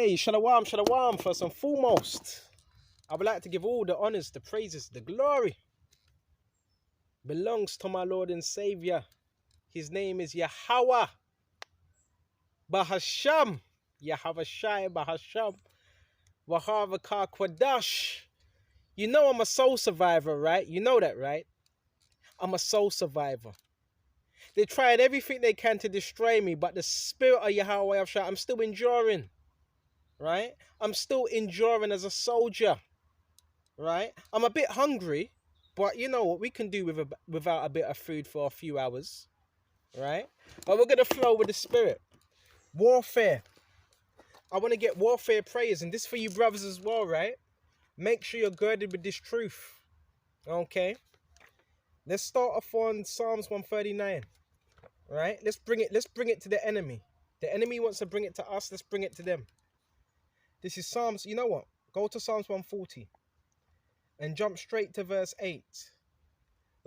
Hey, shalom, shalom. First and foremost, I would like to give all the honors, the praises, the glory belongs to my Lord and Savior. His name is Yahweh Bahasham. Yahweh Shai Bahasham. Wahavaka Kwadash. You know I'm a soul survivor, right? You know that, right? I'm a soul survivor. They tried everything they can to destroy me, but the spirit of Yahweh Shai, I'm still enduring, right? I'm still enduring as a soldier. Right? I'm a bit hungry, but you know what? We can do without a bit of food for a few hours, right? But we're going to flow with the spirit. Warfare. I want to get warfare prayers, and this for you brothers as well, right? Make sure you're girded with this truth, okay? Let's start off on Psalms 139, right? Let's bring it to the enemy. The enemy wants to bring it to us. Let's bring it to them. This is Psalms, you know what? Go to Psalms 140 and jump straight to verse 8.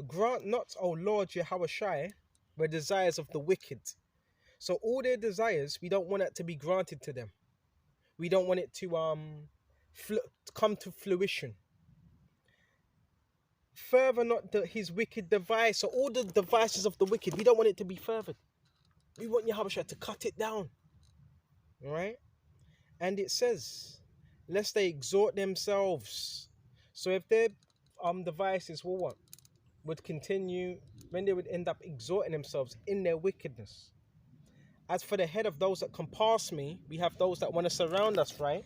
Grant not, O Lord Yahweh Shai, the desires of the wicked. So all their desires, we don't want it to be granted to them. We don't want it to come to fruition. Further not his wicked device. So all the devices of the wicked, we don't want it to be furthered. We want Yahweh Shai to cut it down. All right? And it says, lest they exhort themselves. So if their devices would continue, when they would end up exhorting themselves in their wickedness. As for the head of those that compass me, we have those that want to surround us, right?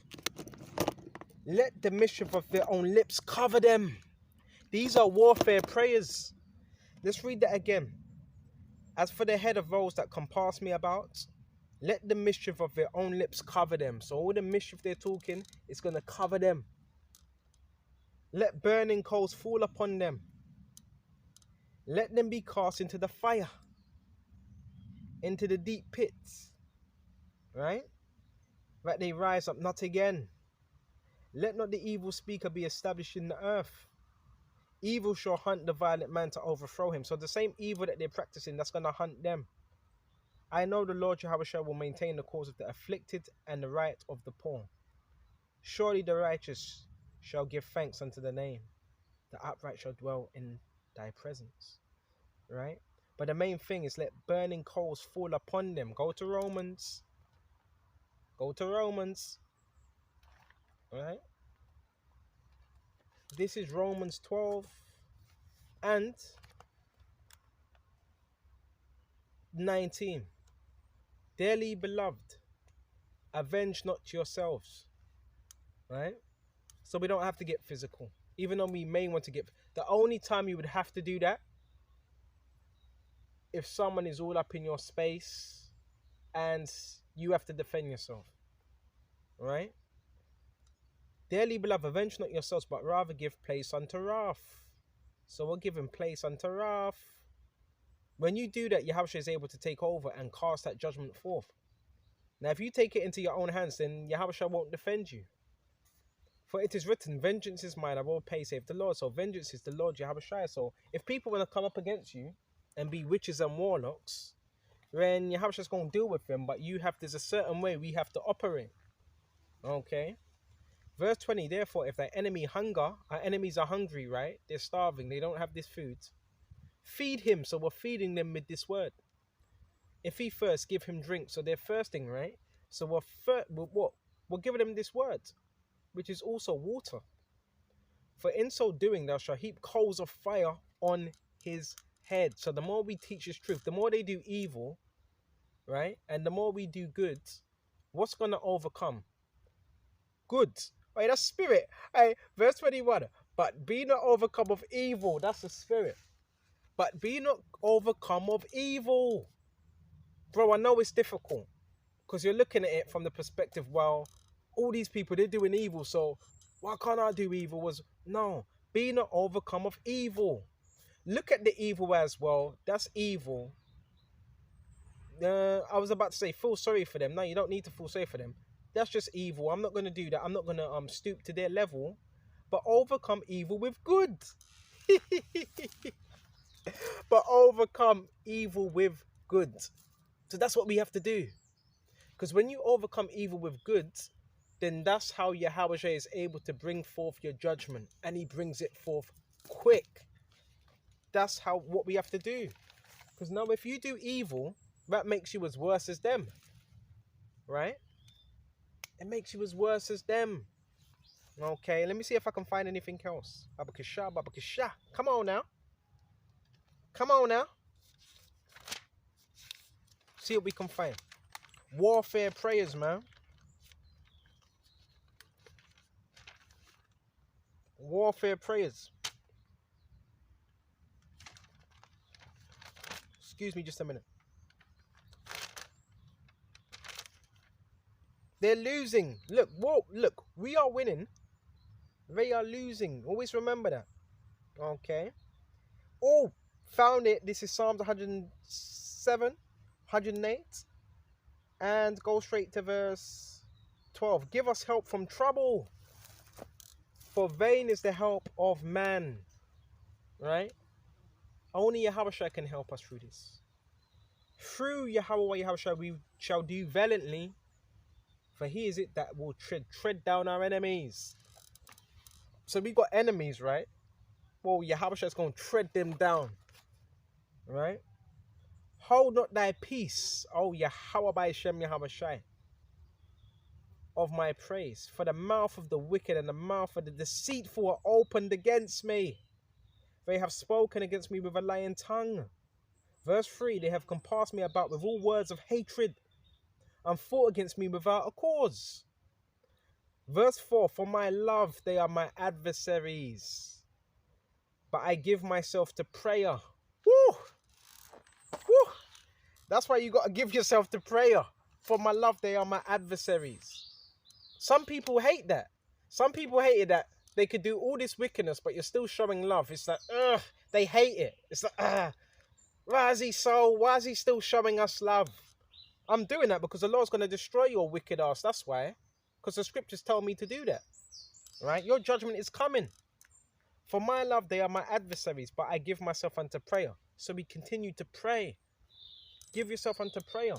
Let the mischief of their own lips cover them. These are warfare prayers. Let's read that again. As for the head of those that compass me about, let the mischief of their own lips cover them. So all the mischief they're talking is going to cover them. Let burning coals fall upon them. Let them be cast into the fire, into the deep pits, right? That they rise up not again. Let not the evil speaker be established in the earth. Evil shall hunt the violent man to overthrow him. So the same evil that they're practicing, that's going to hunt them. I know the Lord Jehovah Shai will maintain the cause of the afflicted and the right of the poor. Surely the righteous shall give thanks unto the name. The upright shall dwell in thy presence. Right? But the main thing is let burning coals fall upon them. Go to Romans. Go to Romans. Right? This is Romans 12 and 19. Dearly beloved, avenge not yourselves. Right? So we don't have to get physical. Even though we may want to get... The only time you would have to do that, if someone is all up in your space and you have to defend yourself. Right? Dearly beloved, avenge not yourselves, but rather give place unto wrath. So we're giving place unto wrath. When you do that, Yahweh is able to take over and cast that judgment forth. Now, if you take it into your own hands, then Yahweh won't defend you. For it is written, vengeance is mine, I will pay, save the Lord. So vengeance is the Lord Yahweh. So if people want to come up against you and be witches and warlocks, then Yahweh is going to deal with them. But there's a certain way we have to operate. Okay? Verse 20, therefore, if thy enemy hunger, our enemies are hungry, right? They're starving, they don't have this food. Feed him, so we're feeding them with this word. If he thirst, give him drink, so they're thirsting, right? So we're giving them this word, which is also water. For in so doing, thou shalt heap coals of fire on his head. So the more we teach this truth, the more they do evil, right? And the more we do good, what's going to overcome? Good. Right, that's spirit. Right, verse 21. But be not overcome of evil. That's the spirit. But be not overcome of evil. Bro, I know it's difficult. Because you're looking at it from the perspective, well, all these people, they're doing evil. So why can't I do evil? No. Be not overcome of evil. Look at the evil as well. That's evil. I was about to say, feel sorry for them. No, you don't need to feel sorry for them. That's just evil. I'm not going to do that. I'm not going to stoop to their level. But overcome evil with good. But overcome evil with good. So that's what we have to do. Because when you overcome evil with good, then that's how Yahweh is able to bring forth your judgment, and he brings it forth quick. That's what we have to do. Because now if you do evil, that makes you as worse as them. Right? It makes you as worse as them. Okay, let me see if I can find anything else. Babakasha, babakasha. Come on now. Come on now. See what we can find. Warfare prayers, man. Warfare prayers. Excuse me just a minute. They're losing. Look, whoa, look. We are winning. They are losing. Always remember that. Okay. Oh, found it. This is Psalms 107, 108. And go straight to verse 12. Give us help from trouble, for vain is the help of man. Right? Only Yahweh can help us through this. Through Yahweh we shall do valiantly, for he is it that will tread down our enemies. So we got enemies, right? Well, Yahweh is going to tread them down. Right? Hold not thy peace, O Yahweh by Shem Yahweh Shai, of my praise. For the mouth of the wicked and the mouth of the deceitful are opened against me. They have spoken against me with a lying tongue. Verse 3, they have compassed me about with all words of hatred, and fought against me without a cause. Verse 4, for my love they are my adversaries, but I give myself to prayer. Woo! Woo! That's why you got to give yourself to prayer. For my love they are my adversaries. Some people hate that. Some people hate it that they could do all this wickedness, but you're still showing love. It's like, ugh, they hate it. It's like, why is he still showing us love? I'm doing that because the Lord's going to destroy your wicked ass. That's why. Because the scriptures tell me to do that. Right? Your judgment is coming. For my love, they are my adversaries, but I give myself unto prayer. So we continue to pray. Give yourself unto prayer.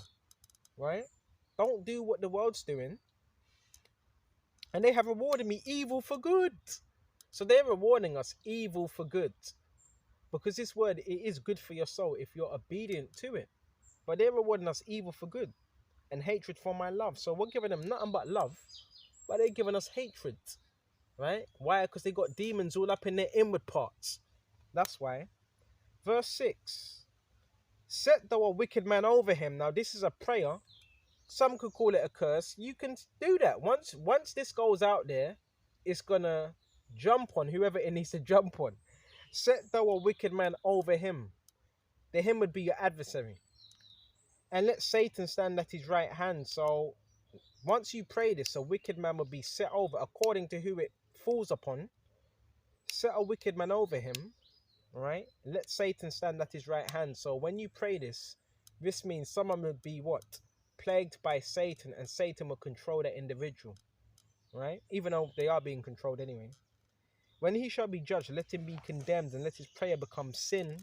Right? Don't do what the world's doing. And they have rewarded me evil for good. So they're rewarding us evil for good. Because this word, it is good for your soul if you're obedient to it. But they're rewarding us evil for good and hatred for my love. So we're giving them nothing but love, but they're giving us hatred. Right? Why? Because they got demons all up in their inward parts. That's why. Verse 6. Set thou a wicked man over him. Now this is a prayer. Some could call it a curse. You can do that. Once this goes out there, it's going to jump on whoever it needs to jump on. Set thou a wicked man over him. The him would be your adversary. And let Satan stand at his right hand. So once you pray this, a wicked man will be set over according to who it falls upon. Set a wicked man over him. Right? Let Satan stand at his right hand. So when you pray this means someone will be what? Plagued by Satan, and Satan will control that individual. Right? Even though they are being controlled anyway. When he shall be judged, let him be condemned, and let his prayer become sin.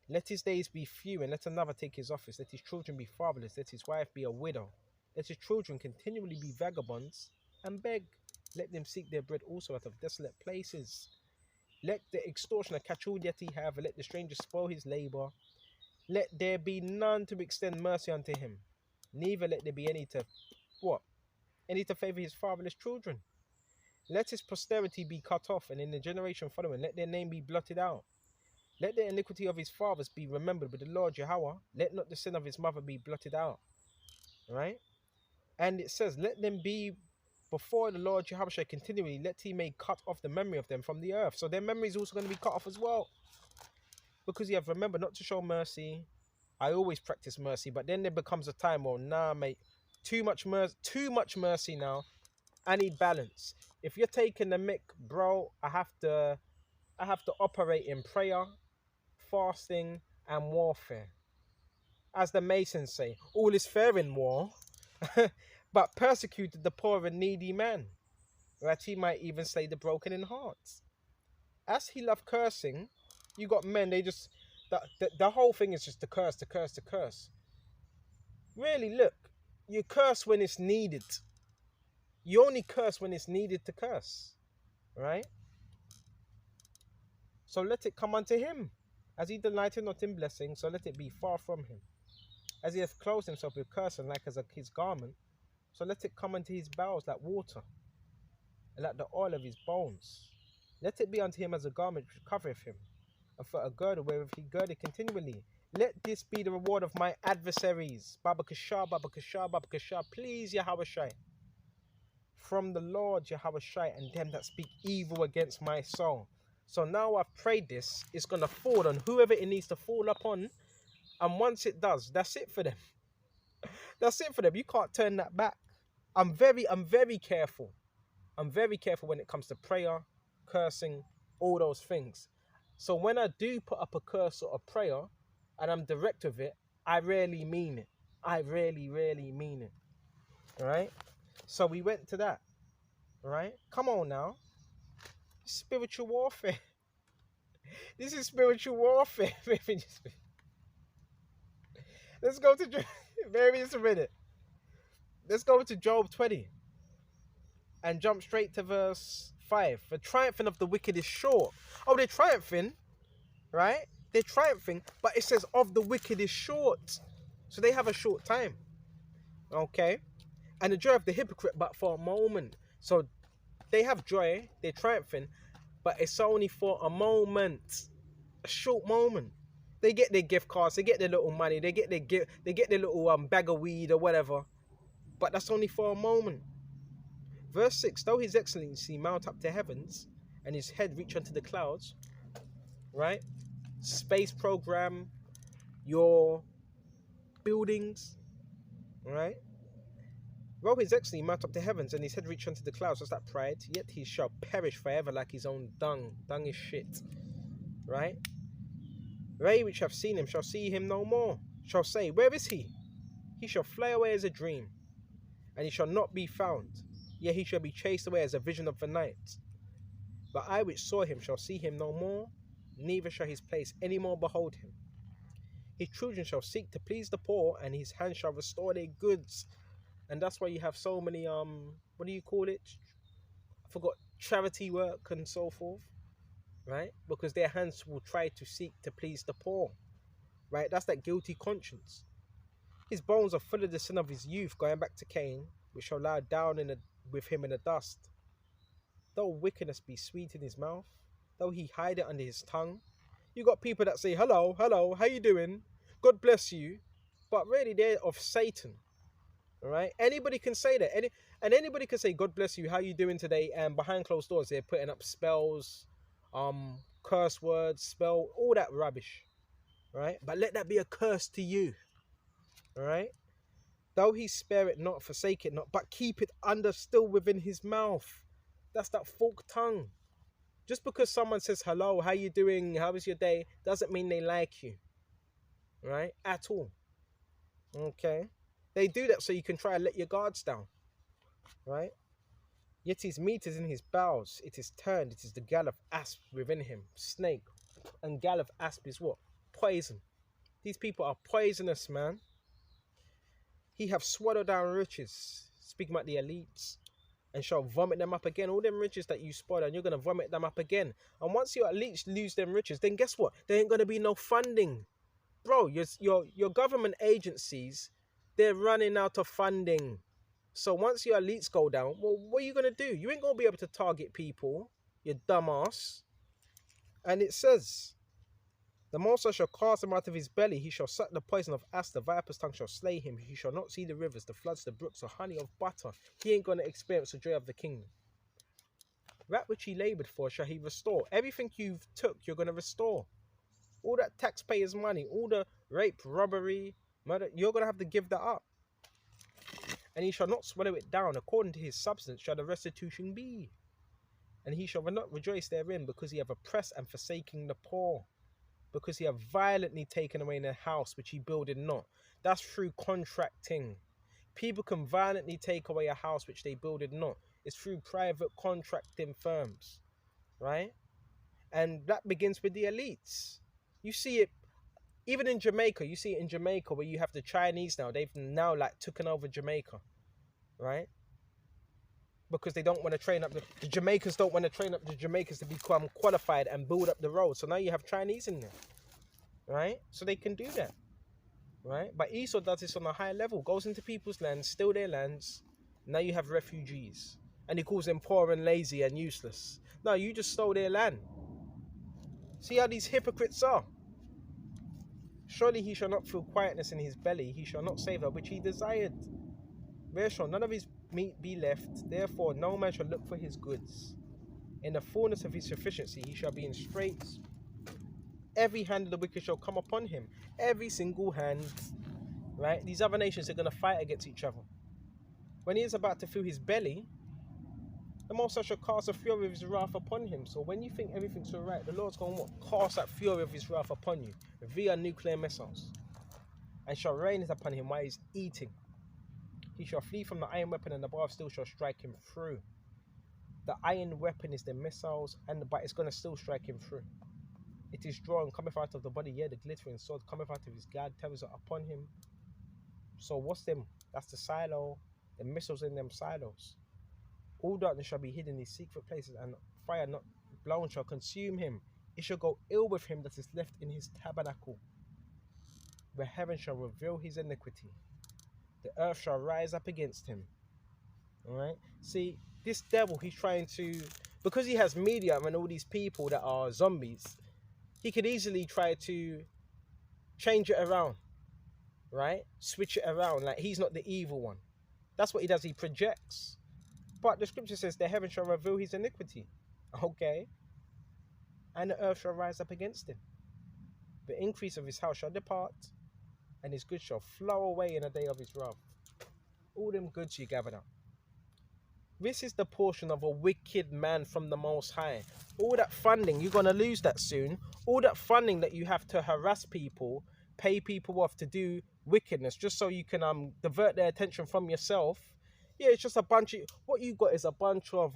Let his days be few, and let another take his office. Let his children be fatherless. Let his wife be a widow. Let his children continually be vagabonds and beg. Let them seek their bread also out of desolate places. Let the extortioner catch all that he have, and let the stranger spoil his labor. Let there be none to extend mercy unto him. Neither let there be any to, what? Any to favor his fatherless children. Let his posterity be cut off, and in the generation following, let their name be blotted out. Let the iniquity of his fathers be remembered with the Lord Yahweh. Let not the sin of his mother be blotted out. Right? And it says, let them be before the Lord Yahweh continually. Let he may cut off the memory of them from the earth. So their memory is also going to be cut off as well. Because you have remembered not to show mercy. I always practice mercy. But then there becomes a time where, nah, mate, too much mercy now. I need balance. If you're taking the mick, bro, I have to operate in prayer, fasting, and warfare. As the Masons say, all is fair in war, but persecuted the poor and needy man, that he might even slay the broken in heart. As he loved cursing, you got men, they just, the whole thing is just to curse. Really, look, you curse when it's needed. You only curse when it's needed to curse, right? So let it come unto him. As he delighted not in blessing, so let it be far from him. As he hath clothed himself with cursing like as his garment, so let it come unto his bowels like water, and like the oil of his bones. Let it be unto him as a garment which covereth him, and for a girdle wherewith he girded continually. Let this be the reward of my adversaries. Baba Kasha, Baba Kasha, Baba Kasha. Please, Yahweh Shai. From the Lord, Yahweh Shai, and them that speak evil against my soul. So now I've prayed this, it's going to fall on whoever it needs to fall upon. And once it does, that's it for them. That's it for them. You can't turn that back. I'm very careful. I'm very careful when it comes to prayer, cursing, all those things. So when I do put up a curse or a prayer and I'm direct with it, I rarely mean it. I really mean it. All right? So we went to that. All right? Come on now. Spiritual warfare. This is spiritual warfare. Let's go to maybe it's a minute. Let's go to Job 20 and jump straight to verse 5. The triumphing of the wicked is short. Oh, they're triumphing, right? They're triumphing, but it says of the wicked is short. So they have a short time. Okay? And the joy of the hypocrite, but for a moment. So they have joy, they're triumphing, but it's only for a moment. A short moment. They get their gift cards, they get their little money, they get their little bag of weed or whatever. But that's only for a moment. Verse 6, though his excellency mount up to heavens and his head reach unto the clouds, right? Space program, your buildings, right? Though his excellency mount up to heavens and his head reach unto the clouds, what's that pride? Yet he shall perish forever like his own dung. Dung is shit, right? They which have seen him shall see him no more, shall say, where is he? He shall fly away as a dream, and he shall not be found. Yet he shall be chased away as a vision of the night. But I which saw him shall see him no more, neither shall his place any more behold him. His children shall seek to please the poor, and his hand shall restore their goods. And that's why you have so many, what do you call it? I forgot, charity work and so forth, right? Because their hands will try to seek to please the poor, right? That's that guilty conscience. His bones are full of the sin of his youth, going back to Cain, which shall lie down with him in the dust. Though wickedness be sweet in his mouth, though he hide it under his tongue. You got people that say, hello, how you doing? God bless you. But really, they're of Satan. All right? Anybody can say that. Anybody can say, God bless you, how you doing today? And behind closed doors, they're putting up spells, curse words, all that rubbish. Right? But let that be a curse to you. All right? Though he spare it not, forsake it not, but keep it under still within his mouth. That's that forked tongue. Just because someone says, hello, how you doing? How was your day? Doesn't mean they like you. Right? At all. Okay? They do that so you can try and let your guards down. Right? Yet his meat is in his bowels. It is turned. It is the gall of asp within him. Snake. And gall of asp is what? Poison. These people are poisonous, man. He have swallowed down riches. Speaking about the elites. And shall vomit them up again. All them riches that you spoil, and you're going to vomit them up again. And once your elites lose them riches, then guess what? There ain't going to be no funding. Bro, your government agencies, they're running out of funding. So once your elites go down, well, what are you going to do? You ain't going to be able to target people, you dumbass. And it says, the Most High shall cast him out of his belly. He shall suck the poison of asp. The viper's tongue shall slay him. He shall not see the rivers, the floods, the brooks, the honey of butter. He ain't going to experience the joy of the kingdom. That which he labored for shall he restore. Everything you've took, you're going to restore. All that taxpayers' money, all the rape, robbery, murder, you're going to have to give that up. And he shall not swallow it down. According to his substance shall the restitution be. And he shall not rejoice therein, because he have oppressed and forsaken the poor. Because he have violently taken away in a house which he builded not. That's through contracting. People can violently take away a house which they builded not. It's through private contracting firms, right? And that begins with the elites. You see it, even in Jamaica, you see it in Jamaica where you have the Chinese now. They've now like taken over Jamaica, right? because they don't want to train up the Jamaicans don't want to train up the Jamaicans to become qualified and build up the road. So now you have Chinese in there, right? So they can do that, right? But Esau does this on a high level, goes into people's lands, steal their lands. Now you have refugees, and he calls them poor and lazy and useless. No, you just stole their land. See how these hypocrites are. Surely he shall not feel quietness in his belly, he shall not save that which he desired. Where shall none of his meat be left? Therefore no man shall look for his goods. In the fullness of his sufficiency he shall be in straits. Every hand of the wicked shall come upon him. Every single hand. Right? These other nations are going to fight against each other. When he is about to fill his belly, the Most High shall cast the fury of his wrath upon him. So when you think everything's all right, the Lord's going to cast that fury of his wrath upon you via nuclear missiles, and shall rain it upon him while he's eating. He shall flee from the iron weapon, and the bar of steel shall strike him through. The iron weapon is the missiles, but it's going to still strike him through. It is drawn, cometh out of the body, the glittering sword cometh out of his guard, tells it upon him. So what's them? That's the silo, the missiles in them silos. All darkness shall be hidden in his secret places, and fire not blown shall consume him. It shall go ill with him that is left in his tabernacle, where heaven shall reveal his iniquity. The earth shall rise up against him. Alright? See, this devil, he's trying to, because he has media and all these people that are zombies, he could easily try to change it around. Right? Switch it around. Like, he's not the evil one. That's what he does. He projects. But the scripture says the heaven shall reveal his iniquity. Okay. And the earth shall rise up against him. The increase of his house shall depart, and his goods shall flow away in the day of his wrath. All them goods you gathered up. This is the portion of a wicked man from the Most High. All that funding, you're going to lose that soon. All that funding that you have to harass people, pay people off to do wickedness, just so you can divert their attention from yourself. Yeah, it's just a bunch of, what you got is a bunch of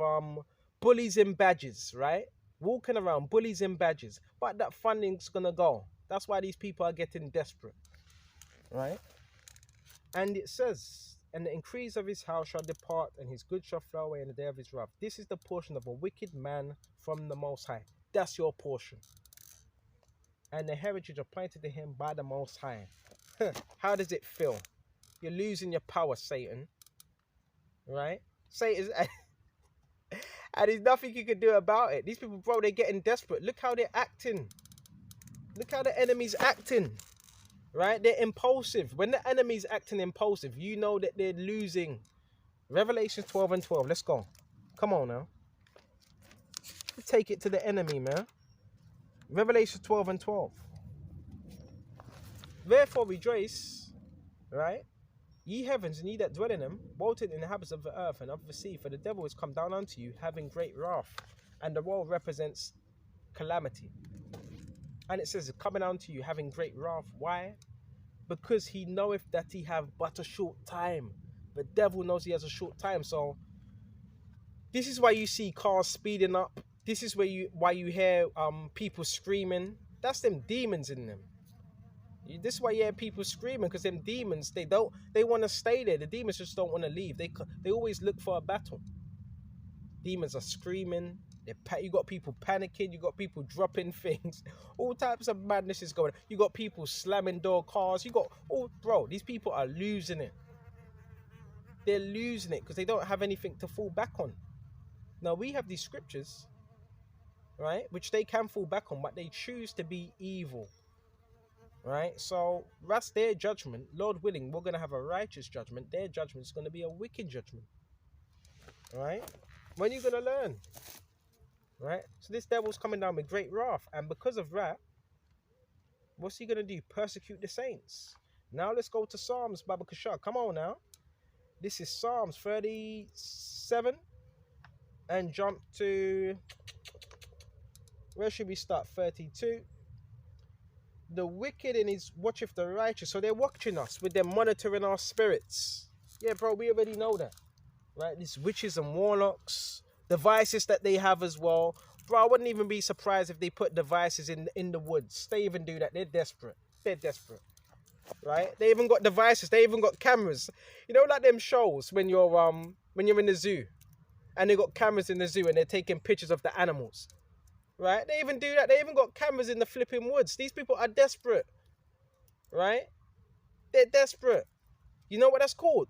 bullies in badges, right? Walking around, bullies in badges. But that funding's going to go. That's why these people are getting desperate, right? And it says, and the increase of his house shall depart, and his goods shall flow away in the day of his wrath. This is the portion of a wicked man from the Most High. That's your portion. And the heritage appointed to him by the Most High. How does it feel? You're losing your power, Satan. Right? Satan, and there's nothing you can do about it. These people, bro, they're getting desperate. Look how they're acting. Look how the enemy's acting. Right? They're impulsive. When the enemy's acting impulsive, you know that they're losing. Revelation 12 and 12. Let's go. Come on now. Take it to the enemy, man. Revelation 12 and 12. Therefore rejoice, right? Ye heavens, and ye that dwell in them, bolted in the inhabitants of the earth and of the sea, for the devil is come down unto you, having great wrath. And the world represents calamity. And it says, coming unto you, having great wrath. Why? Because he knoweth that he have but a short time. The devil knows he has a short time. So this is why you see cars speeding up. This is why you hear people screaming. That's them demons in them. This is why you hear people screaming, because them demons, they want to stay there. The demons just don't want to leave. They always look for a battle. Demons are screaming. You got people panicking. You got people dropping things. All types of madness is going on. You got people slamming door cars. Bro, these people are losing it. They're losing it because they don't have anything to fall back on. Now, we have these scriptures, right, which they can fall back on, but they choose to be evil. Right, so that's their judgment. Lord willing, we're going to have a righteous judgment. Their judgment is going to be a wicked judgment. Right? When are you going to learn? Right? So this devil's coming down with great wrath. And because of that, what's he going to do? Persecute the saints. Now let's go to Psalms, Baba Kashar. Come on now. This is Psalms 37. And jump to, where should we start? 32. The wicked in his watcheth the righteous. So they're watching us with them monitoring our spirits. Yeah, bro, we already know that. Right? These witches and warlocks, devices that they have as well. Bro, I wouldn't even be surprised if they put devices in the woods. They even do that. They're desperate. They're desperate. Right? They even got devices. They even got cameras. You know, like them shows when you're in the zoo. And they got cameras in the zoo and they're taking pictures of the animals. Right? They even do that. They even got cameras in the flipping woods. These people are desperate. Right? They're desperate. You know what that's called?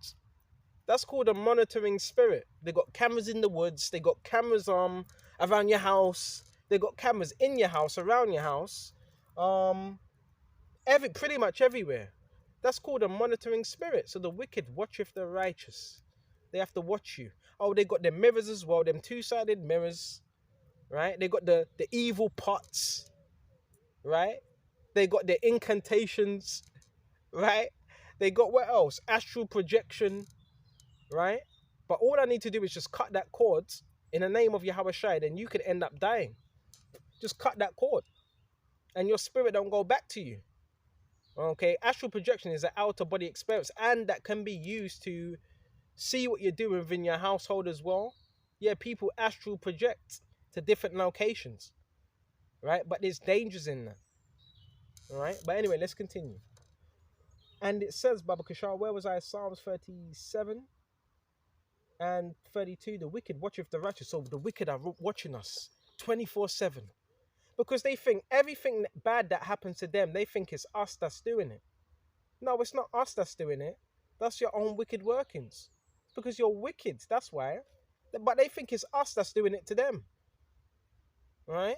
That's called a monitoring spirit. They got cameras in the woods. They got cameras around your house. They got cameras in your house, around your house. Pretty much everywhere. That's called a monitoring spirit. So the wicked watcheth the righteous. They have to watch you. Oh, they got their mirrors as well, them two-sided mirrors, right? They got the evil pots, right? They got their incantations, right? They got what else? Astral projection, right? But all I need to do is just cut that cord in the name of Yahweh Shai, then you could end up dying. Just cut that cord and your spirit don't go back to you. Okay, astral projection is an outer body experience, and that can be used to see what you're doing within your household as well. Yeah, people astral project to different locations, right? But there's dangers in that, all right? But anyway, let's continue. And it says, Baba Kishar, where was I? Psalms 37 and 32. The wicked watcheth the righteous. So the wicked are watching us 24/7. Because they think everything bad that happens to them, they think it's us that's doing it. No, it's not us that's doing it. That's your own wicked workings. Because you're wicked, that's why. But they think it's us that's doing it to them. Right?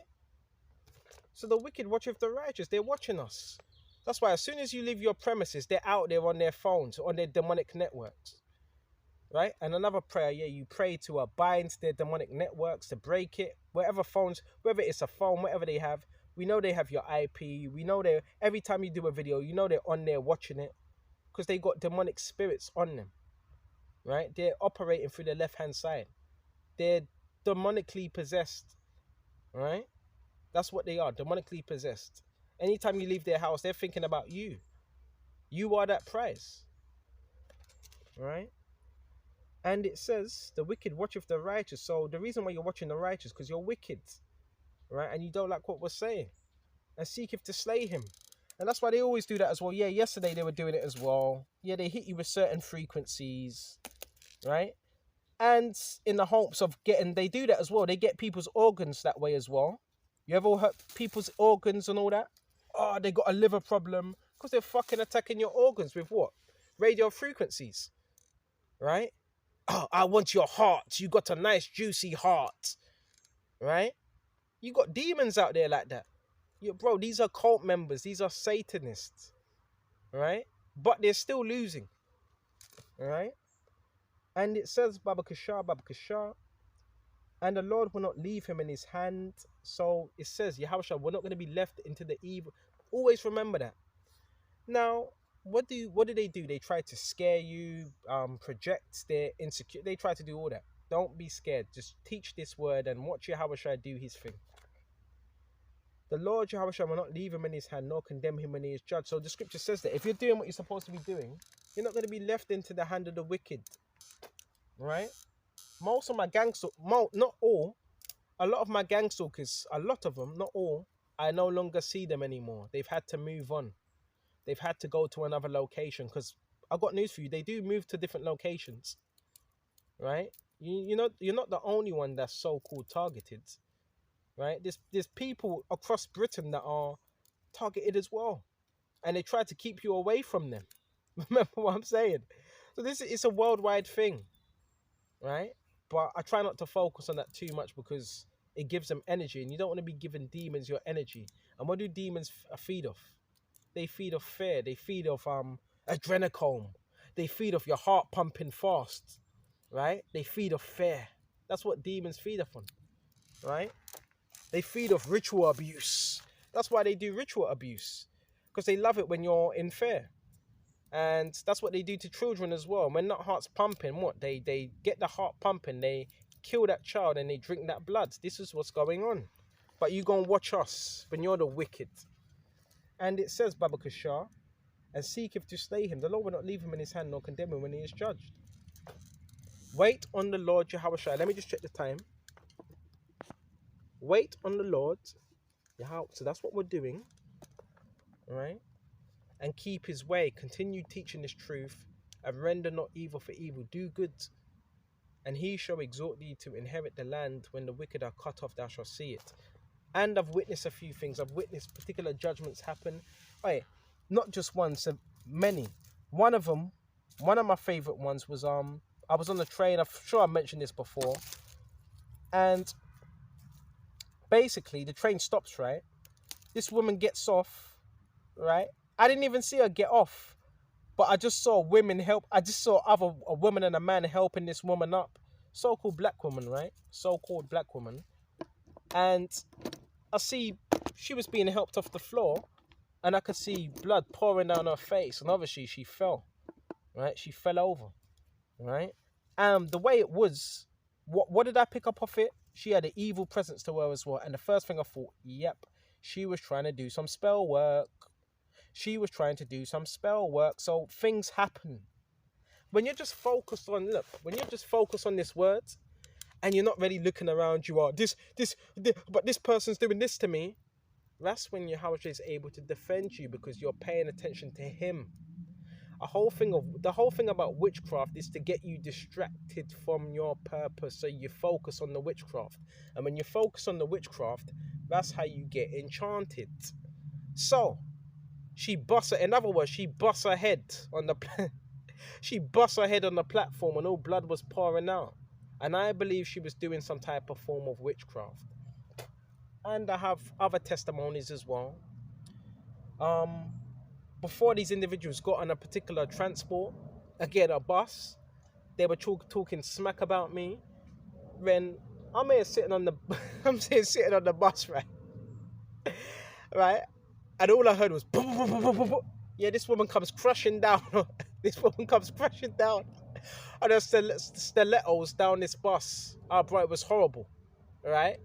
So the wicked watcheth the righteous. They're watching us. That's why as soon as you leave your premises, they're out there on their phones, on their demonic networks. Right? And another prayer, yeah, you pray to bind their demonic networks, to break it, wherever phones, whether it's a phone, whatever they have, we know they have your IP, we know they, every time you do a video, you know they're on there watching it, because they got demonic spirits on them, right? They're operating through the left-hand side. They're demonically possessed, right? That's what they are, demonically possessed. Anytime you leave their house, they're thinking about you. You are that prize, right? And it says, the wicked watcheth the righteous. So the reason why you're watching the righteous, because you're wicked, right? And you don't like what we're saying. And seeketh to slay him. And that's why they always do that as well. Yeah, yesterday they were doing it as well. Yeah, they hit you with certain frequencies, right? And in the hopes of they do that as well. They get people's organs that way as well. You ever hurt people's organs and all that? Oh, they got a liver problem. Because they're fucking attacking your organs with what? Radio frequencies, right? Oh, I want your heart. You got a nice juicy heart, right? You got demons out there like that. Bro, these are cult members. These are Satanists, right? But they're still losing, right? And it says, Baba Kashar, and the Lord will not leave him in his hand. So it says, Yahushua, we're not going to be left into the evil. Always remember that. Now, what do they do? They try to scare you, project their insecure. They try to do all that. Don't be scared. Just teach this word and watch Yahushua do his thing. The Lord Yahushua will not leave him in his hand, nor condemn him when he is judged. So the scripture says that if you're doing what you're supposed to be doing, you're not going to be left into the hand of the wicked, right? Most of my not all, a lot of my gang stalkers, a lot of them, not all, I no longer see them anymore. They've had to move on. They've had to go to another location, because I've got news for you. They do move to different locations, right? You're not the only one that's so-called targeted, right? There's people across Britain that are targeted as well, and they try to keep you away from them. Remember what I'm saying? So it's a worldwide thing, right? But I try not to focus on that too much, because it gives them energy, and you don't want to be giving demons your energy. And what do demons feed off? They feed off fear. They feed off adrenochrome. They feed off your heart pumping fast, right? They feed off fear. That's what demons feed off on, right? They feed off ritual abuse. That's why they do ritual abuse, because they love it when you're in fear. And that's what they do to children as well. When that heart's pumping, they get the heart pumping, they kill that child and they drink that blood. This is what's going on. But you go and watch us when you're the wicked. And it says, Baba Kashar, and seeketh to slay him. The Lord will not leave him in his hand, nor condemn him when he is judged. Wait on the Lord Yahushua. Let me just check the time. Wait on the Lord. So that's what we're doing. All right? And keep his way. Continue teaching this truth. And render not evil for evil. Do good. and he shall exhort thee to inherit the land. When the wicked are cut off, thou shalt see it. And I've witnessed a few things. I've witnessed particular judgments happen. Right, not just one, so many. One of them, one of my favorite ones was I was on the train. I'm sure I mentioned this before, and basically the train stops. Right, this woman gets off. Right, I didn't even see her get off, but I just saw women help. I just saw a woman and a man helping this woman up, so-called black woman, right? So-called black woman, and I see she was being helped off the floor, and I could see blood pouring down her face, and obviously she fell, right? She fell over, right? The way it was, what did I pick up off it? She had an evil presence to her as well, and the first thing I thought, yep, she was trying to do some spell work. She was trying to do some spell work, so things happen. When you're just focused on, when you're just focused on this word, and you're not really looking around, you are but this person's doing this to me. That's when Yahweh is able to defend you because you're paying attention to him. The whole thing about witchcraft is to get you distracted from your purpose, so you focus on the witchcraft. And when you focus on the witchcraft, that's how you get enchanted. So she busts her, in other words, she busts her head on the she busts her head on the platform, and all blood was pouring out. And I believe she was doing some type of form of witchcraft. And I have other testimonies as well. Before these individuals got on a particular transport, again a bus, they were talking smack about me. When I'm here sitting on the, sitting on the bus, right, right, and all I heard was, yeah, this woman comes crashing down. This woman comes crashing down. And there's stilettos down this bus. Oh, bro, it was horrible, right?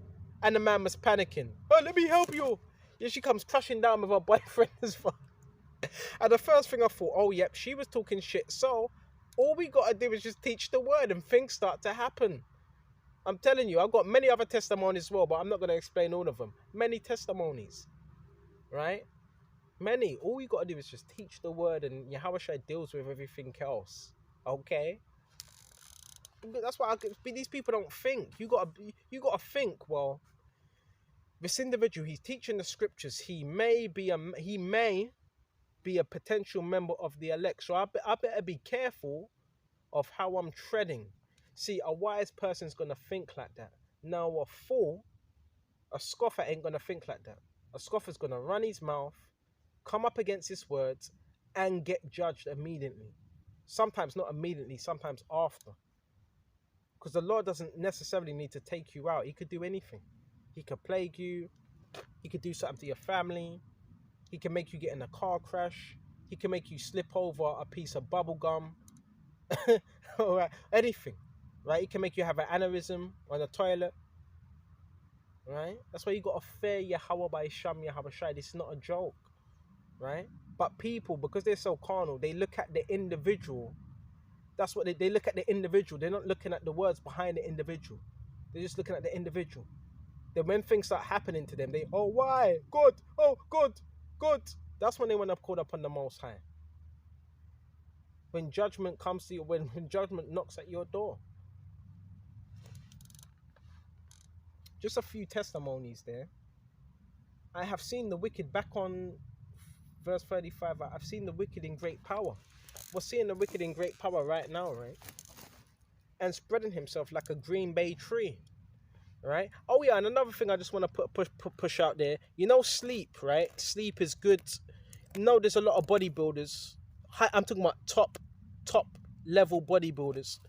And the man was panicking. Oh, let me help you. Yeah, she comes crashing down with her boyfriend as well. And the first thing I thought, oh, yep, she was talking shit. So all we got to do is just teach the word and things start to happen. I'm telling you, I've got many other testimonies as well, but I'm not going to explain all of them. Many testimonies, right? Many. All we got to do is just teach the word, and Yahweh Shai deals with everything else. Okay? That's why these people don't think. You got to think, well, this individual, he's teaching the scriptures. He may be a potential member of the elect. So I better be careful of how I'm treading. See, a wise person's going to think like that. Now, a fool, a scoffer ain't going to think like that. A scoffer's going to run his mouth, come up against his words, and get judged immediately. Sometimes not immediately, sometimes after. Because the Lord doesn't necessarily need to take you out. He could do anything. He could plague you. He could do something to your family. He can make you get in a car crash. He can make you slip over a piece of bubble gum. All right, anything. Right? He can make you have an aneurysm on the toilet. Right? That's why you got to fear Yahweh by Sham Yahweh Shai. This is not a joke. Right? But people, because they're so carnal, they look at the individual. That's what they look at the individual. They're not looking at the words behind the individual. They're just looking at the individual. Then when things start happening to them, they, oh, why? God. Oh, God. God. That's when they want to call up on the Most High. When judgment comes to you, when judgment knocks at your door. Just a few testimonies there. I have seen the wicked, back on verse 35, I've seen the wicked in great power. We're seeing the wicked in great power right now, right? And spreading himself like a green bay tree, right? Oh yeah, and another thing I just want to push out there. You know, sleep, right? Sleep is good. You know, there's a lot of bodybuilders. I'm talking about top level bodybuilders.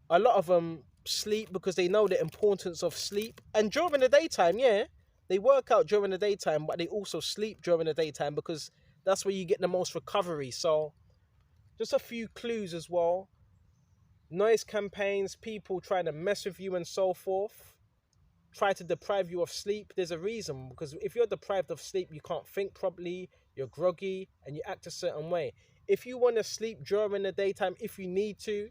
A lot of them sleep because they know the importance of sleep. And during the daytime, yeah, they work out during the daytime, but they also sleep during the daytime because that's where you get the most recovery. So just a few clues as well. Noise campaigns, people trying to mess with you and so forth. Try to deprive you of sleep. There's a reason, because if you're deprived of sleep, you can't think properly, you're groggy, and you act a certain way. If you want to sleep during the daytime, if you need to,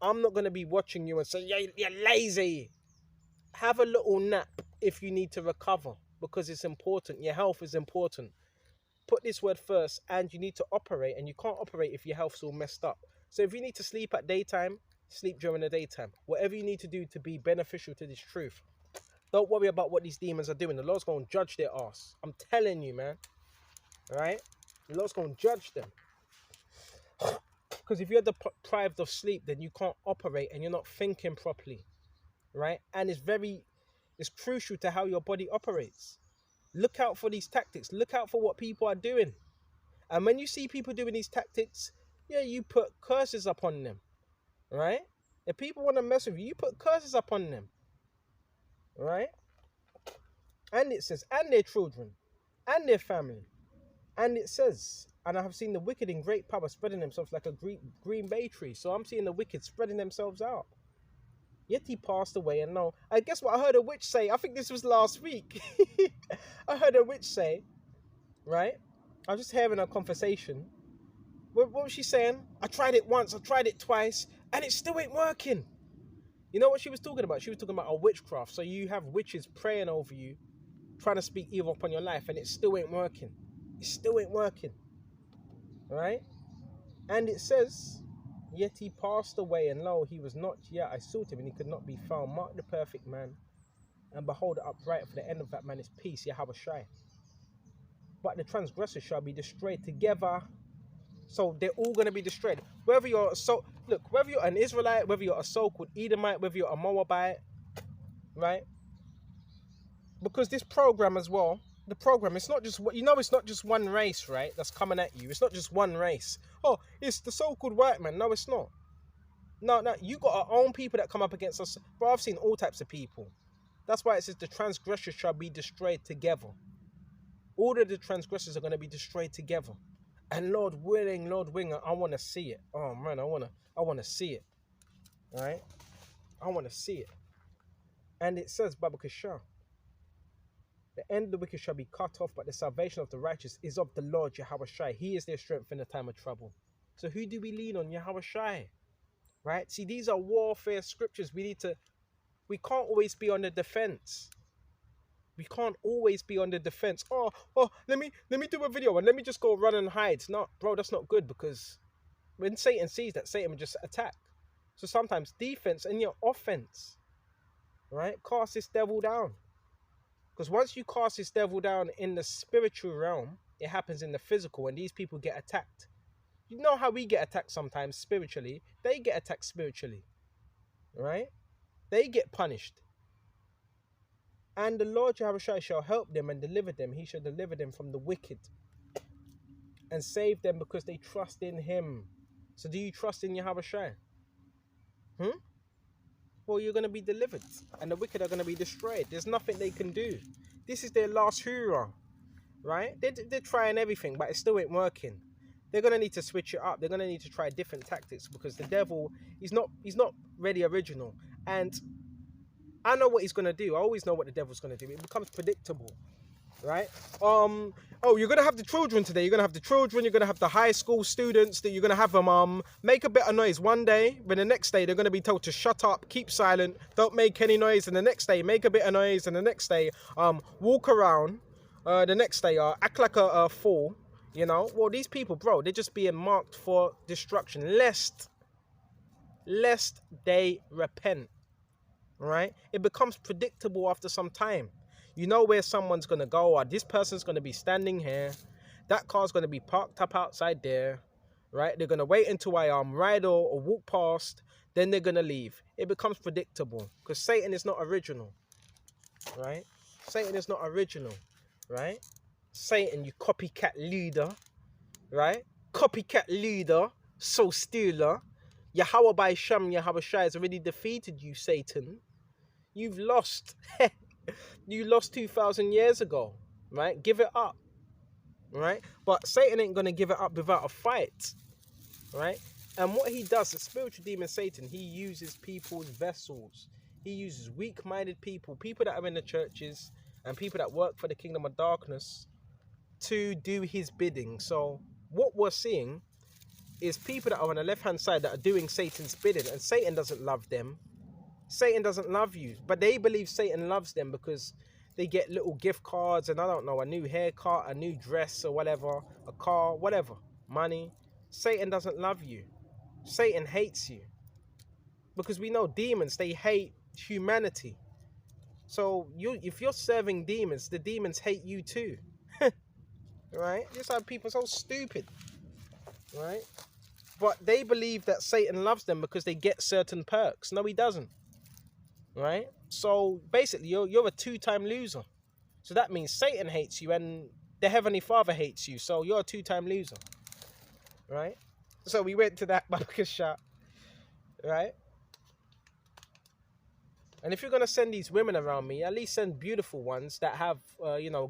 I'm not going to be watching you and say, yeah, you're lazy. Have a little nap if you need to recover, because it's important. Your health is important. Put this word first, and you need to operate, and you can't operate if your health's all messed up. So if you need to sleep at daytime, sleep during the daytime. Whatever you need to do to be beneficial to this truth. Don't worry about what these demons are doing. The Lord's going to judge their ass. I'm telling you, man. Right? The Lord's going to judge them. Because if you're deprived of sleep, then you can't operate and you're not thinking properly. Right? And it's crucial to how your body operates. Look out for these tactics. Look out for what people are doing. And when you see people doing these tactics, yeah, you put curses upon them. Right? If people want to mess with you, you put curses upon them. Right? And it says, and their children, and their family. And it says, and I have seen the wicked in great power spreading themselves like a green bay tree. So I'm seeing the wicked spreading themselves out. Yet he passed away, and no. I guess what I heard a witch say, I think this was last week. I heard a witch say, right? I was just hearing a conversation. What was she saying? I tried it once, I tried it twice, and it still ain't working. You know what she was talking about? She was talking about a witchcraft. So you have witches praying over you, trying to speak evil upon your life, and it still ain't working. It still ain't working. Right? And it says, yet he passed away, and lo, he was not yet. I sought him, and he could not be found. Mark the perfect man, and behold the upright, for the end of that man is peace, Yahweh Shai. But the transgressors shall be destroyed together. So they're all going to be destroyed. Whether you're whether you're an Israelite, whether you're a so-called Edomite, whether you're a Moabite, right? Because this program as well, the program, it's not just what it's not just one race, right? That's coming at you. It's not just one race. Oh, it's the so-called white man. No, it's not. No, you got our own people that come up against us. Bro, I've seen all types of people. That's why it says the transgressors shall be destroyed together. All of the transgressors are going to be destroyed together. And Lord willing, I want to see it. Oh man, I want to see it. All right? I want to see it. And it says, Baba Kashah, the end of the wicked shall be cut off, but the salvation of the righteous is of the Lord Yahweh Shai. He is their strength in the time of trouble. So who do we lean on? Yahweh Shai. Right? See, these are warfare scriptures. We can't always be on the defense. We can't always be on the defense. Oh, let me do a video and let me just go run and hide. No, bro, that's not good, because when Satan sees that, Satan will just attack. So sometimes defense and your offense, right? Cast this devil down. Because once you cast this devil down in the spiritual realm, it happens in the physical, and these people get attacked. You know how we get attacked sometimes spiritually? They get attacked spiritually, right? They get punished. And the Lord Yahweh shall help them and deliver them. He shall deliver them from the wicked and save them because they trust in him. So do you trust in Yahweh Shai? Well, you're going to be delivered, and the wicked are going to be destroyed. There's nothing they can do. This is their last hurrah, right? They're trying everything, but it still ain't working. They're going to need to switch it up. They're going to need to try different tactics, because the devil, he's not really original. And I know what he's going to do. I always know what the devil's going to do. It becomes predictable, right? Oh, you're going to have the children today. You're going to have the children. You're going to have the high school students. That you're going to have them make a bit of noise one day. But the next day, they're going to be told to shut up, keep silent, don't make any noise. And the next day, make a bit of noise. And the next day, walk around. The next day, act like a fool. You know? Well, these people, bro, they're just being marked for destruction. Lest they repent. Right? It becomes predictable after some time. You know where someone's going to go, or this person's going to be standing here. That car's going to be parked up outside there. Right? They're going to wait until I ride or walk past. Then they're going to leave. It becomes predictable, because Satan is not original. Right? Satan is not original. Right? Satan, you copycat leader. Right? Copycat leader. So stealer. Yahweh by Sham, Yahweh Shai has already defeated you, Satan. You've lost. You lost 2,000 years ago, right? Give it up, right? But Satan ain't going to give it up without a fight, right? And what he does, the spiritual demon Satan, he uses people's vessels. He uses weak-minded people that are in the churches and people that work for the kingdom of darkness to do his bidding. So what we're seeing is people that are on the left-hand side that are doing Satan's bidding, and Satan doesn't love them. Satan doesn't love you, but they believe Satan loves them because they get little gift cards and, I don't know, a new haircut, a new dress or whatever, a car, whatever, money. Satan doesn't love you. Satan hates you, Because we know demons, they hate humanity. So if you're serving demons, the demons hate you too. Right? Just like people so stupid. Right? But they believe that Satan loves them because they get certain perks. No, he doesn't. Right? So basically, you're a two-time loser. So that means Satan hates you and the Heavenly Father hates you. So you're a two-time loser. Right? So we went to that Baba shop. Right? And if you're going to send these women around me, at least send beautiful ones that have,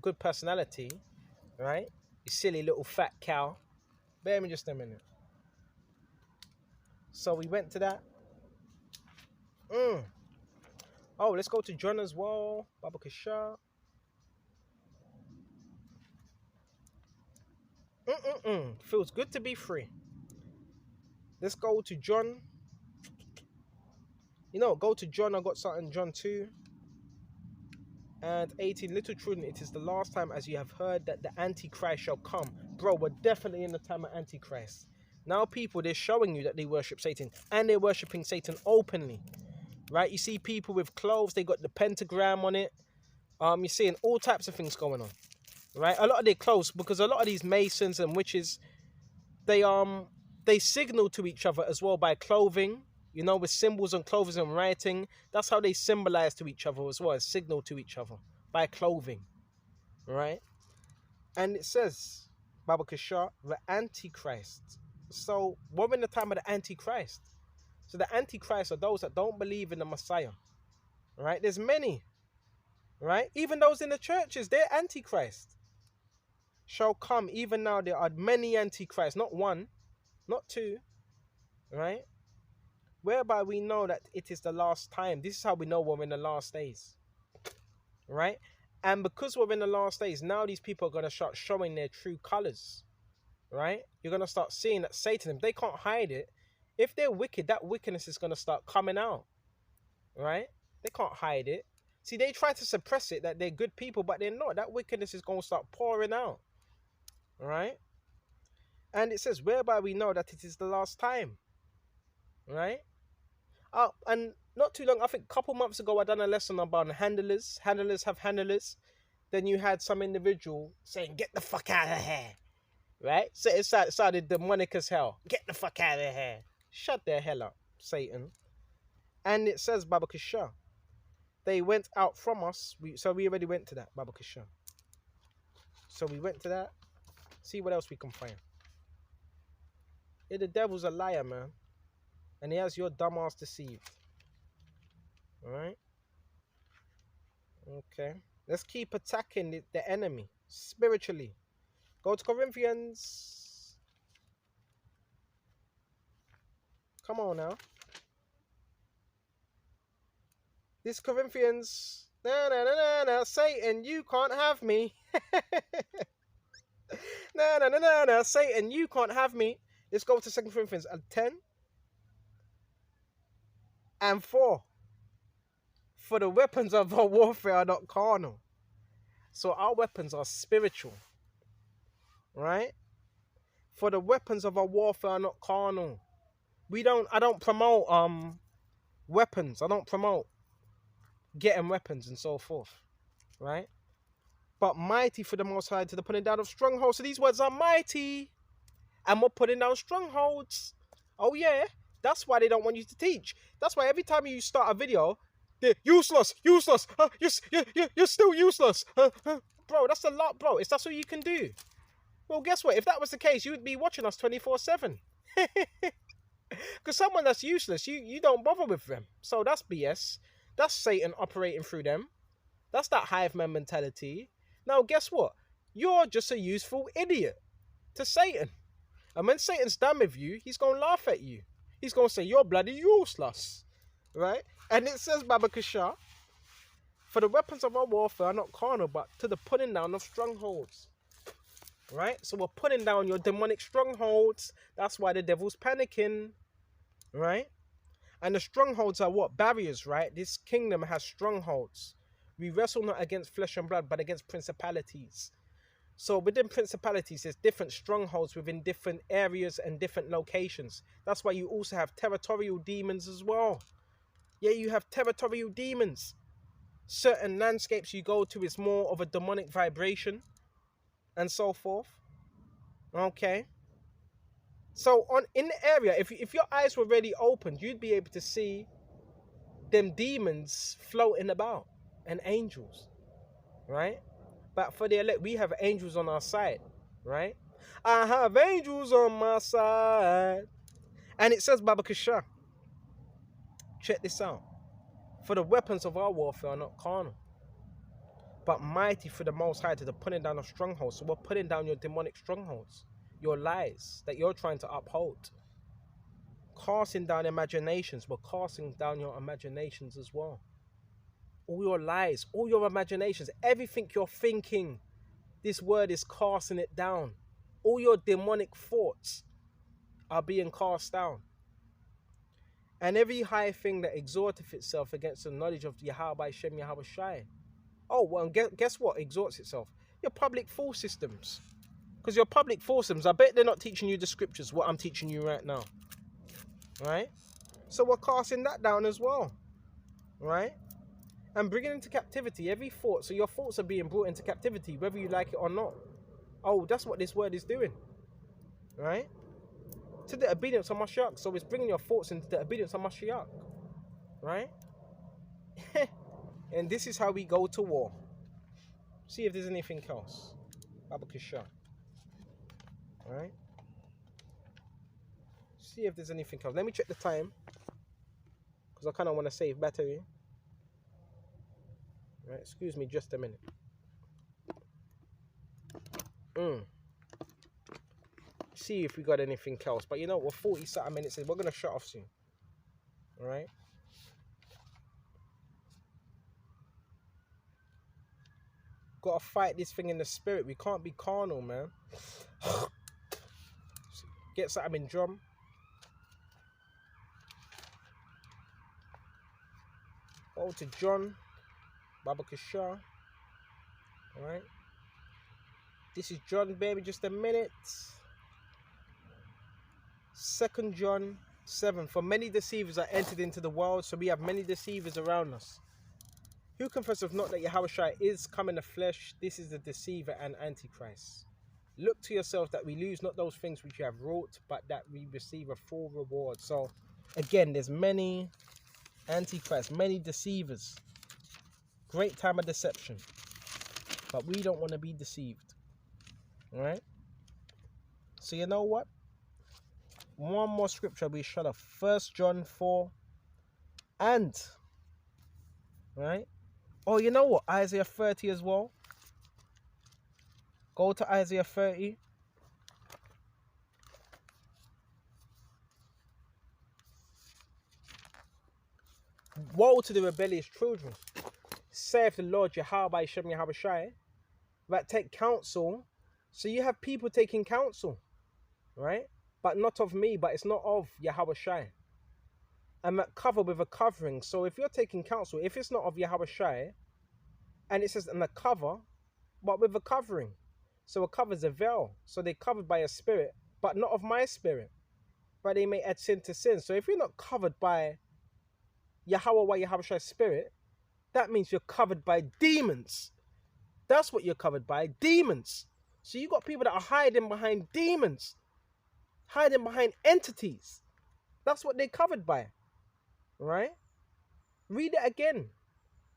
good personality. Right? You silly little fat cow. Bear me just a minute. So we went to that. Oh, let's go to John as well. Baba Kasha. Feels good to be free. Let's go to John. Go to John. I got something. John 2 and 18. Little children, it is the last time, as you have heard, that the Antichrist shall come. Bro, we're definitely in the time of Antichrist. Now people, they're showing you that they worship Satan. And they're worshipping Satan openly. Right? You see people with clothes. They got the pentagram on it. You're seeing all types of things going on. Right? A lot of their clothes, because a lot of these masons and witches, they signal to each other as well by clothing, with symbols on clothing and writing. That's how they symbolize to each other as well, as signal to each other by clothing. Right? And it says, Baba Kasha, the Antichrist. So we're in the time of the Antichrist. So the Antichrist are those that don't believe in the Messiah. Right? There's many. Right? Even those in the churches, they're Antichrist. Shall come. Even now there are many Antichrists, not one, not two, right? Whereby we know that it is the last time. This is how we know we're in the last days, right? And because we're in the last days, now these people are going to start showing their true colors, right? You're going to start seeing that Satan, if they can't hide it, if they're wicked, that wickedness is going to start coming out, right? They can't hide it. See, they try to suppress it, that they're good people, but they're not. That wickedness is going to start pouring out. Right? And it says, whereby we know that it is the last time. Right? And not too long, I think a couple months ago, I done a lesson about handlers. Handlers have handlers. Then you had some individual saying, get the fuck out of here. Right? So it sounded demonic as hell. Get the fuck out of here. Shut the hell up, Satan. And it says, Baba Kasha, they went out from us. So we already went to that, Baba Kasha. So we went to that. See what else we can find. Yeah, the devil's a liar, man. And he has your dumb ass deceived. Alright? Okay. Let's keep attacking the enemy spiritually. Go to Corinthians. Come on now. This Corinthians. No. Satan, you can't have me. No. Satan, you can't have me. Let's go to 2 Corinthians 10 and 4. For the weapons of our warfare are not carnal. So our weapons are spiritual. Right? For the weapons of our warfare are not carnal. I don't promote weapons. I don't promote getting weapons and so forth. Right? But mighty for the Most High to the putting down of strongholds. So these words are mighty. And we're putting down strongholds. Oh yeah. That's why they don't want you to teach. That's why every time you start a video, they're useless. You're still useless. Bro, that's a lot, bro. That's all you can do. Well, guess what? If that was the case, you would be watching us 24/7. Because someone that's useless, you don't bother with them. So that's BS. That's Satan operating through them. That's that hive man mentality. Now, guess what? You're just a useful idiot to Satan. And when Satan's done with you, he's going to laugh at you. He's going to say, you're bloody useless. Right? And it says, Baba Kasha, for the weapons of our warfare are not carnal, but to the putting down of strongholds. Right? So we're putting down your demonic strongholds. That's why the devil's panicking. Right? And the strongholds are what? Barriers, right? This kingdom has strongholds. We wrestle not against flesh and blood, but against principalities. So within principalities, there's different strongholds within different areas and different locations. That's why you also have territorial demons as well. Yeah, you have territorial demons. Certain landscapes you go to is more of a demonic vibration and so forth. Okay. So in the area, if your eyes were really opened, you'd be able to see them demons floating about and angels, right? But for the elect, we have angels on our side, right? I have angels on my side. And it says, Baba Kasha, check this out. For the weapons of our warfare are not carnal, but mighty for the Most High to the putting down of strongholds. So we're putting down your demonic strongholds, your lies that you're trying to uphold. Casting down imaginations, we're casting down your imaginations as well. All your lies, all your imaginations, everything you're thinking, this word is casting it down. All your demonic thoughts are being cast down. And every high thing that exhorteth itself against the knowledge of Yahweh Shem Yahweh Shai. Oh, well, guess what exhorts itself? Your public thought systems. Because your public thought systems, I bet they're not teaching you the scriptures, what I'm teaching you right now. Right? So we're casting that down as well. Right? And bringing into captivity every thought. So your thoughts are being brought into captivity, whether you like it or not. Oh, that's what this word is doing. Right? To the obedience of Mashiach. So it's bringing your thoughts into the obedience of Mashiach. Right? And this is how we go to war. See if there's anything else. Baba Kasha. Alright? See if there's anything else. Let me check the time. Because I kind of want to save battery. Right, excuse me just a minute. See if we got anything else. But you know, we're 40-something minutes in. We're going to shut off soon. Alright? Got to fight this thing in the spirit. We can't be carnal, man. Get something in drum. Go to John. Baba Kasha. Alright. This is John, baby. Just a minute. 2 John 7. For many deceivers are entered into the world, so we have many deceivers around us. Who confesseth not that Yahushua is come in the flesh? This is the deceiver and antichrist. Look to yourself that we lose not those things which you have wrought, but that we receive a full reward. So, again, there's many antichrists, many deceivers. Great time of deception. But we don't want to be deceived. Alright? So you know what? One more scripture we shut off. 1 John 4. And, right? Oh, you know what? Isaiah 30 as well. Go to Isaiah 30. Woe to the rebellious children, saith the Lord Yahweh Shem Yahweh Shai, that take counsel. So you have people taking counsel, right? But not of me, but it's not of Yahweh Shai. And that cover with a covering. So if you're taking counsel, if it's not of Yahweh Shai, and it says in the cover, but with a covering. So a cover is a veil. So they're covered by a spirit, but not of my spirit. But they may add sin to sin. So if you're not covered by Yahweh Yahweh Shai's spirit, that means you're covered by demons. That's what you're covered by, demons. So you got people that are hiding behind demons, hiding behind entities. That's what they're covered by, right? Read it again.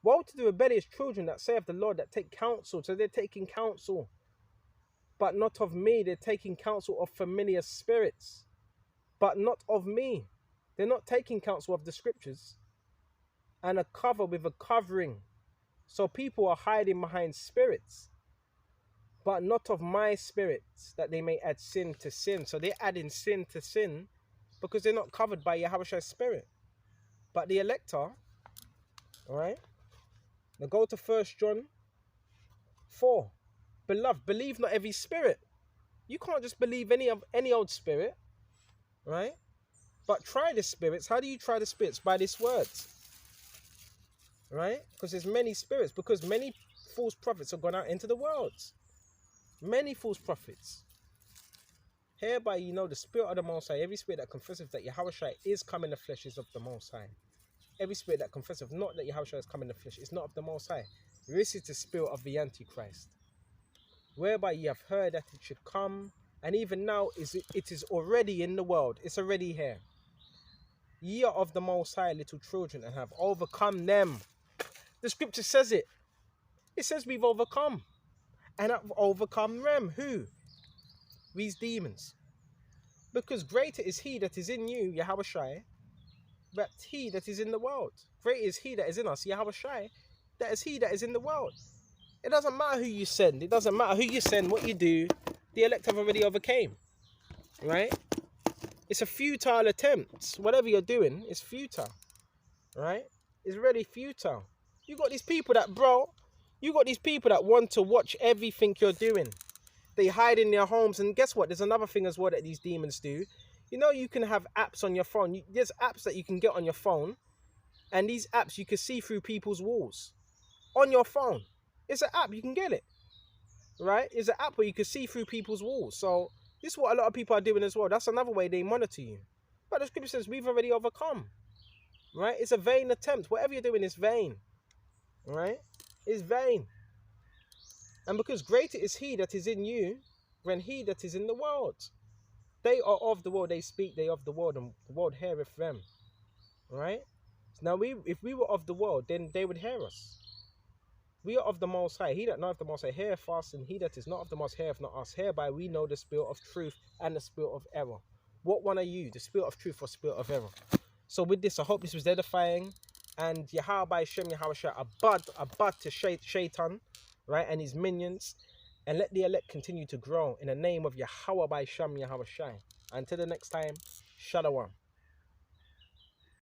Woe to the rebellious children that say of the Lord that take counsel. So they're taking counsel, but not of me. They're taking counsel of familiar spirits, but not of me. They're not taking counsel of the scriptures. And a cover with a covering. So people are hiding behind spirits, but not of my spirits, that they may add sin to sin. So they're adding sin to sin because they're not covered by Yahweh's spirit. But the elect are. Alright? Now go to 1 John 4. Beloved, believe not every spirit. You can't just believe any old spirit. Right? But try the spirits. How do you try the spirits? By this word. Right? Because there's many spirits. Because many false prophets have gone out into the world. Many false prophets. Hereby you know the spirit of the Most High. Every spirit that confesseth that Yahushua is come in the flesh is of the Most High. Every spirit that confesseth not that Yahushua is come in the flesh is not of the Most High. This is the spirit of the Antichrist. Whereby ye have heard that it should come, and even now it is already in the world. It's already here. Ye are of the Most High, little children, and have overcome them. The scripture says it. It says we've overcome. And have overcome them. Who? These demons. Because greater is he that is in you, Yahushua, but he that is in the world. Greater is he that is in us, Yahushua, that is he that is in the world. It doesn't matter who you send. It doesn't matter who you send, what you do. The elect have already overcame. Right? It's a futile attempt. Whatever you're doing, it's futile. Right? It's really futile. You got these people that, you got these people that want to watch everything you're doing. They hide in their homes. And guess what? There's another thing as well that these demons do. You know, you can have apps on your phone. There's apps that you can get on your phone. And these apps, you can see through people's walls. On your phone. It's an app. You can get it. Right? It's an app where you can see through people's walls. So, this is what a lot of people are doing as well. That's another way they monitor you. But the scripture says we've already overcome. Right? It's a vain attempt. Whatever you're doing is vain. Right? It's vain. And because greater is he that is in you than he that is in the world. They are of the world, they speak, they of the world, and the world heareth them. Right? Now, if we were of the world, then they would hear us. We are of the Most High. He that knoweth the Most High heareth us, and he that is not of the Most High heareth not us. Hereby we know the spirit of truth and the spirit of error. What one are you, the spirit of truth or spirit of error? So with this, I hope this was edifying. And Yahweh Shem Yahushua, a bud to Shaitan, right, and his minions, and let the elect continue to grow in the name of Yahweh Shem Yahushua. Until the next time, Shalom.